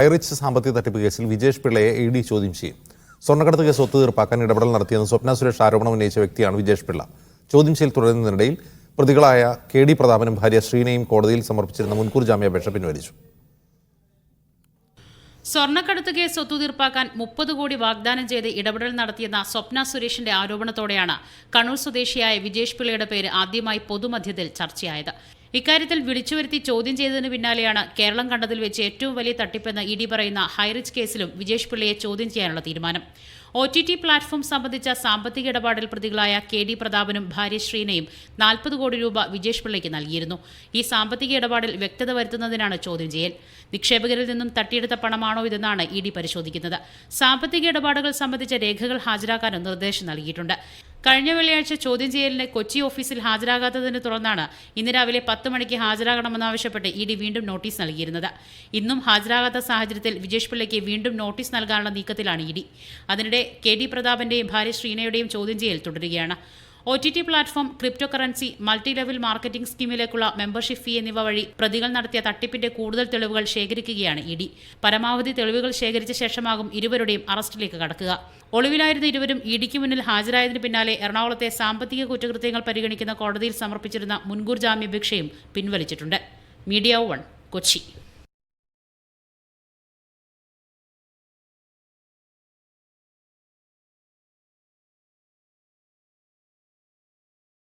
ഹൈറിച്ച് സാമ്പത്തിക തട്ടിപ്പ് കേസിൽ വിജേഷ് പിള്ളയെ ED ചോദ്യം ചെയ്യും. സ്വർണ്ണക്കടത്ത് കേസ് ഒത്തുതീർപ്പാക്കാൻ ഇടപെടൽ നടത്തിയെന്ന് സ്വപ്ന സുരേഷ് ആരോപണം ഉന്നയിച്ച വ്യക്തിയാണ് വിജേഷ് പിള്ള. ചോദ്യം ചെയ്യൽ തുടരുന്നതിനിടയിൽ പ്രതികളായ KD പ്രതാപനും ഭാര്യ ശ്രീനയും കോടതിയിൽ സമർപ്പിച്ചിരുന്ന മുൻകൂർ ജാമ്യാപേക്ഷ പിൻവലിച്ചു. സ്വർണ്ണക്കടത്ത് കേസ് ഒത്തുതീർപ്പാക്കാൻ 30 കോടി വാഗ്ദാനം ചെയ്ത് ഇടപെടൽ നടത്തിയെന്ന സ്വപ്ന സുരേഷിന്റെ ആരോപണത്തോടെയാണ് കണ്ണൂർ സ്വദേശിയായ വിജേഷ് പിള്ളയുടെ പേര് ആദ്യമായി പൊതുമധ്യത്തിൽ ചർച്ചയായത്. ഇക്കാര്യത്തിൽ വിളിച്ചുവരുത്തി ചോദ്യം ചെയ്തതിന് പിന്നാലെയാണ് കേരളം കണ്ടതിൽ വെച്ച് ഏറ്റവും വലിയ തട്ടിപ്പെന്ന് ED പറയുന്ന ഹൈറിച്ച് കേസിലും വിജേഷ് പിള്ളയെ ചോദ്യം ചെയ്യാനുള്ള തീരുമാനം. OTT പ്ലാറ്റ്ഫോം സംബന്ധിച്ച സാമ്പത്തിക ഇടപാടിൽ പ്രതികളായ KD പ്രതാപനും ഭാര്യ ശ്രീനയും 40 കോടി രൂപ വിജേഷ് പിള്ളയ്ക്ക് നൽകിയിരുന്നു. ഈ സാമ്പത്തിക ഇടപാടിൽ വ്യക്തത വരുത്തുന്നതിനാണ് ചോദ്യം ചെയ്യൽ. നിക്ഷേപകരിൽ നിന്നും തട്ടിയെടുത്ത പണമാണോ ഇതെന്നാണ് ED പരിശോധിക്കുന്നത്. സാമ്പത്തിക ഇടപാടുകൾ സംബന്ധിച്ച രേഖകൾ ഹാജരാക്കാനും നിർദ്ദേശം നൽകിയിട്ടുണ്ട്. കഴിഞ്ഞ വെള്ളിയാഴ്ച ചോദ്യം ചെയ്യലിന് കൊച്ചി ഓഫീസിൽ ഹാജരാകാത്തതിനെ തുടർന്നാണ് ഇന്ന് രാവിലെ 10 മണിക്ക് ഹാജരാകണമെന്നാവശ്യപ്പെട്ട് ED വീണ്ടും നോട്ടീസ് നൽകിയിരുന്നത്. ഇന്നും ഹാജരാകാത്ത സാഹചര്യത്തിൽ വിജേഷ് പിള്ളയ്ക്ക് വീണ്ടും നോട്ടീസ് നൽകാനുള്ള നീക്കത്തിലാണ് ED. അതിനിടെ KD പ്രതാപന്റെയും ഭാര്യ ശ്രീനയുടെയും ചോദ്യം ചെയ്യൽ തുടരുകയാണ്. OTT platform, crypto currency, multi level marketing സ്കീമിലേക്കുള്ള മെമ്പർഷിപ്പ് ഫീ എന്നിവ വഴി പ്രതികൾ നടത്തിയ തട്ടിപ്പിന്റെ കൂടുതൽ തെളിവുകൾ ശേഖരിക്കുകയാണ് ED. പരമാവധി തെളിവുകൾ ശേഖരിച്ച ശേഷമാകും ഇരുവരുടെയും അറസ്റ്റിലേക്ക് കടക്കുക. ഒളിവിലായിരുന്ന ഇരുവരും EDക്ക് മുന്നിൽ ഹാജരായതിന് പിന്നാലെ എറണാകുളത്തെ സാമ്പത്തിക കുറ്റകൃത്യങ്ങൾ പരിഗണിക്കുന്ന കോടതിയിൽ സമർപ്പിച്ചിരുന്ന മുൻകൂർ ജാമ്യാപേക്ഷയും പിൻവലിച്ചിട്ടുണ്ട്. മീഡിയ 1, കൊച്ചി.